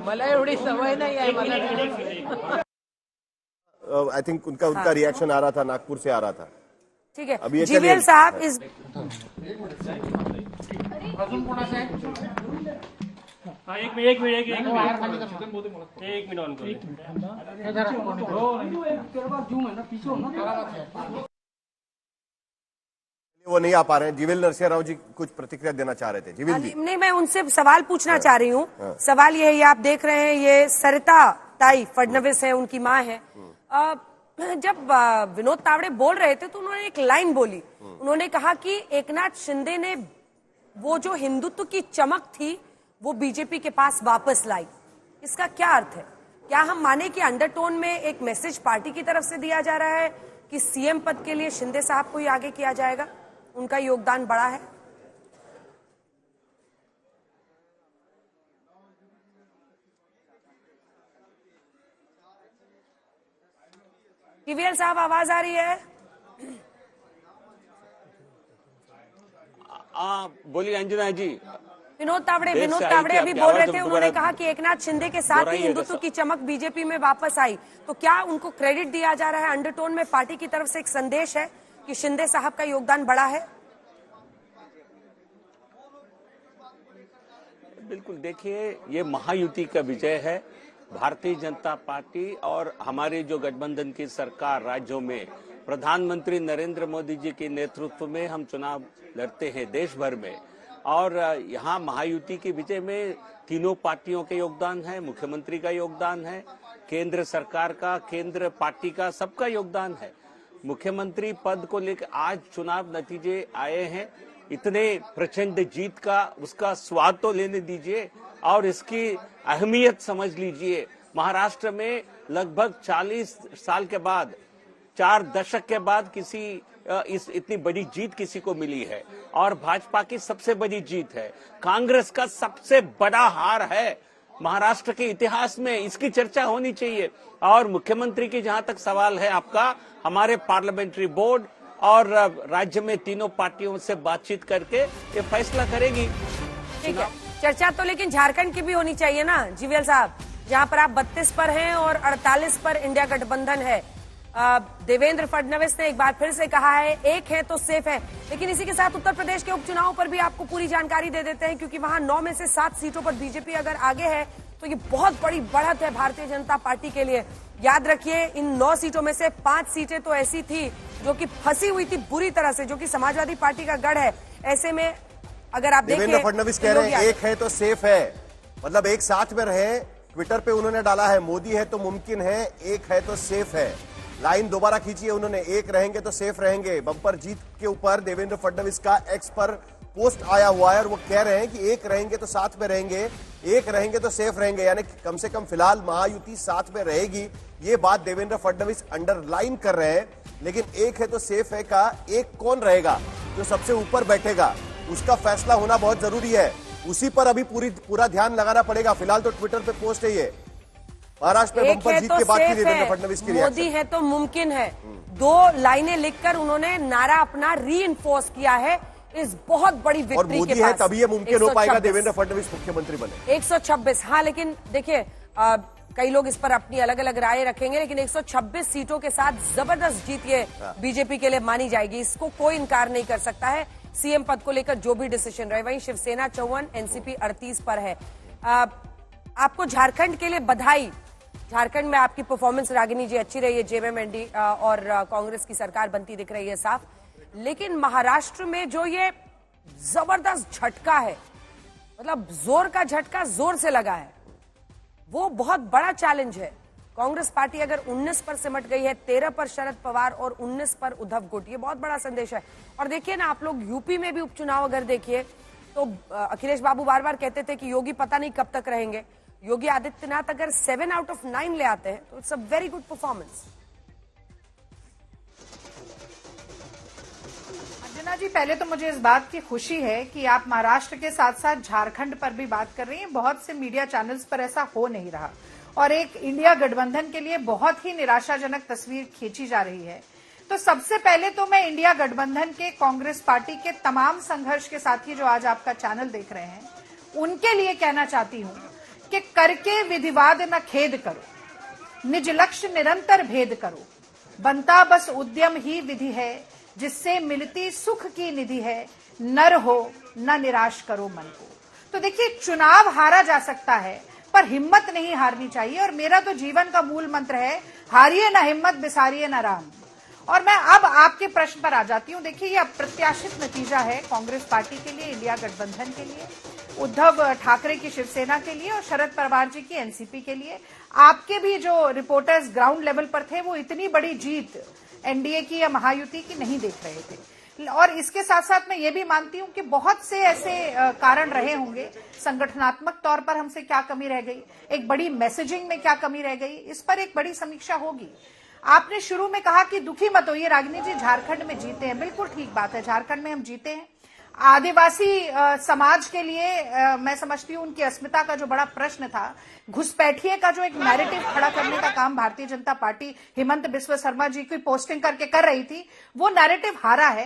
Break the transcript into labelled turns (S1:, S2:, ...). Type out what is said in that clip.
S1: मला एवढी सवय नाही आहे मला।
S2: आई थिंक उनका रिएक्शन आ रहा था, नागपुर से आ रहा था।
S1: ठीक है,
S2: अभी
S1: जीवीएल साहब इस
S3: एक मिनट ऑन करो।
S2: वो नहीं आ पा रहे हैं। जीवीएल नरसिम्हा राव जी कुछ प्रतिक्रिया देना चाह रहे थे। जीवीएल जी,
S1: नहीं, मैं उनसे सवाल पूछना चाह रही हूँ। सवाल ये है, ये आप देख रहे हैं, ये सरिता ताई फडणवीस है, उनकी माँ है। जब विनोद तावड़े बोल रहे थे तो उन्होंने एक लाइन बोली। उन्होंने कहा कि एकनाथ शिंदे ने वो जो हिंदुत्व की चमक थी वो बीजेपी के पास वापस लाई। इसका क्या अर्थ है? क्या हम माने कि अंडरटोन में एक मैसेज पार्टी की तरफ से दिया जा रहा है कि सीएम पद के लिए शिंदे साहब को ही आगे किया जाएगा, उनका योगदान बड़ा है? जीवीएल साहब, आवाज आ रही है?
S4: बोलिए अंजना जी।
S1: विनोद तावड़े अभी बोल रहे थे, उन्होंने कहा कि एकनाथ शिंदे के साथ ही हिंदुत्व की चमक बीजेपी में वापस आई। तो क्या उनको क्रेडिट दिया जा रहा है? अंडरटोन में पार्टी की तरफ से एक संदेश है कि शिंदे साहब का योगदान बड़ा है?
S4: बिल्कुल, देखिए, ये महायुति का विजय है। भारतीय जनता पार्टी और हमारी जो गठबंधन की सरकार राज्यों में प्रधानमंत्री नरेंद्र मोदी जी के नेतृत्व में हम चुनाव लड़ते हैं देश भर में, और यहाँ महायुति की विजय में तीनों पार्टियों के योगदान है, मुख्यमंत्री का योगदान है, केंद्र सरकार का, केंद्र पार्टी का, सबका योगदान है। मुख्यमंत्री पद को लेकर आज चुनाव नतीजे आए हैं, इतने प्रचंड जीत का उसका स्वाद तो लेने दीजिए और इसकी अहमियत समझ लीजिए। महाराष्ट्र में लगभग 40 साल के बाद, 4 दशक के बाद इतनी बड़ी जीत किसी को मिली है, और भाजपा की सबसे बड़ी जीत है। कांग्रेस का सबसे बड़ा हार है महाराष्ट्र के इतिहास में, इसकी चर्चा होनी चाहिए। और मुख्यमंत्री की जहां तक सवाल है आपका, हमारे पार्लियामेंट्री बोर्ड और राज्य में तीनों पार्टियों से बातचीत करके ये फैसला करेगी।
S1: ठीक है, चर्चा तो लेकिन झारखंड की भी होनी चाहिए ना जीवीएल साहब, जहां पर आप 32 पर हैं और 48 पर इंडिया गठबंधन है। देवेंद्र फडणवीस ने एक बार फिर से कहा है, एक है तो सेफ है। लेकिन इसी के साथ उत्तर प्रदेश के उपचुनाव पर भी आपको पूरी जानकारी दे देते हैं, क्योंकि वहां 9 में से 7 सीटों पर बीजेपी अगर आगे है तो ये बहुत बड़ी बढ़त है भारतीय जनता पार्टी के लिए। याद रखिए, इन 9 सीटों में से 5 सीटें तो ऐसी थी जो कि फंसी हुई थी बुरी तरह से, जो कि समाजवादी पार्टी का गढ़ है। ऐसे में अगर आप देखिए,
S2: देवेंद्र फडणवीस कह रहे हैं एक है तो सेफ है, मतलब एक साथ में रहे। ट्विटर पे उन्होंने डाला है, मोदी है तो मुमकिन है, एक है तो सेफ है। लाइन दोबारा खींची है उन्होंने, एक रहेंगे तो सेफ रहेंगे। बम्पर जीत के ऊपर देवेंद्र फडणवीस का एक्स पर पोस्ट आया हुआ है और वो कह रहे हैं कि एक रहेंगे तो साथ में रहेंगे, एक रहेंगे तो सेफ रहेंगे, यानी कम से कम फिलहाल महायुति साथ में रहेगी। ये बात देवेंद्र फडणवीस अंडरलाइन कर रहे हैं। लेकिन एक है तो सेफ है का एक कौन रहेगा, जो सबसे ऊपर बैठेगा, उसका फैसला होना बहुत जरूरी है। उसी पर अभी पूरा ध्यान लगाना पड़ेगा। फिलहाल तो ट्विटर पे पोस्ट है ये, महाराष्ट्र में बम्पर जीत के बाद की देवेंद्र फडणवीस की रिएक्शन।
S1: मोदी है तो मुमकिन है, 2 लाइनें लिखकर उन्होंने नारा अपना रीइंफोर्स किया है इस बहुत बड़ी विक्ट्री के पास।
S2: और मोदी है तभी ये मुमकिन हो पाएगा देवेंद्र फडणवीस मुख्यमंत्री बने।
S1: 126, हाँ, लेकिन देखिए कई लोग इस पर अपनी अलग अलग राय रखेंगे, लेकिन 126 सीटों के साथ जबरदस्त जीत ये बीजेपी के लिए मानी जाएगी, इसको कोई इनकार नहीं कर सकता है। सीएम पद को लेकर जो भी डिसीजन रहे, वहीं शिवसेना 54, एनसीपी 38 पर है। आपको झारखंड के लिए बधाई। झारखंड में आपकी परफॉर्मेंस, रागिनी जी, अच्छी रही है। जेएमएमएनडी और कांग्रेस की सरकार बनती दिख रही है साफ। लेकिन महाराष्ट्र में जो ये जबरदस्त झटका है, मतलब जोर का झटका जोर से लगा है, वो बहुत बड़ा चैलेंज है। कांग्रेस पार्टी अगर 19 पर सिमट गई है, 13 पर शरद पवार और 19 पर उद्धव गुट, ये बहुत बड़ा संदेश है। और देखिए ना, आप लोग यूपी में भी उपचुनाव अगर देखिए तो अखिलेश बाबू बार बार कहते थे कि योगी पता नहीं कब तक रहेंगे। योगी आदित्यनाथ अगर 7 आउट ऑफ 9 ले आते हैं तो it's a very good performance.
S5: Anjana ji, पहले तो मुझे इस बात की खुशी है कि आप महाराष्ट्र के साथ साथ झारखंड पर भी बात कर रही हैं। बहुत से मीडिया चैनल्स पर ऐसा हो नहीं रहा और एक इंडिया गठबंधन के लिए बहुत ही निराशाजनक तस्वीर खींची जा रही है। तो सबसे पहले तो मैं इंडिया गठबंधन के कांग्रेस पार्टी के तमाम संघर्ष के साथी जो आज आपका चैनल देख रहे हैं, उनके लिए कहना चाहती हूं कि करके विधिवाद न खेद करो, निज लक्ष्य निरंतर भेद करो, बनता बस उद्यम ही विधि है, जिससे मिलती सुख की निधि है, नर हो न निराश करो मन को। तो देखिए, चुनाव हारा जा सकता है पर हिम्मत नहीं हारनी चाहिए, और मेरा तो जीवन का मूल मंत्र है, हारिए ना हिम्मत, बिसारिए ना राम। और मैं अब आपके प्रश्न पर आ जाती हूं। देखिए, ये अप्रत्याशित नतीजा है कांग्रेस पार्टी के लिए, इंडिया गठबंधन के लिए, उद्धव ठाकरे की शिवसेना के लिए और शरद पवार जी की एनसीपी के लिए। आपके भी जो रिपोर्टर्स ग्राउंड लेवल पर थे वो इतनी बड़ी जीत एनडीए की या महायुति की नहीं देख रहे थे। और इसके साथ साथ मैं ये भी मानती हूं कि बहुत से ऐसे कारण रहे होंगे, संगठनात्मक तौर पर हमसे क्या कमी रह गई, एक बड़ी मैसेजिंग में क्या कमी रह गई, इस पर एक बड़ी समीक्षा होगी। आपने शुरू में कहा कि दुखी मत होइए रागिनी जी, झारखंड में जीते हैं, बिल्कुल ठीक बात है, झारखंड में हम जीते हैं। आदिवासी समाज के लिए मैं समझती हूं उनकी अस्मिता का जो बड़ा प्रश्न था, घुसपैठिए का जो एक नैरेटिव खड़ा करने का काम भारतीय जनता पार्टी हिमंत बिस्वा शर्मा जी की पोस्टिंग करके कर रही थी, वो नैरेटिव हारा है।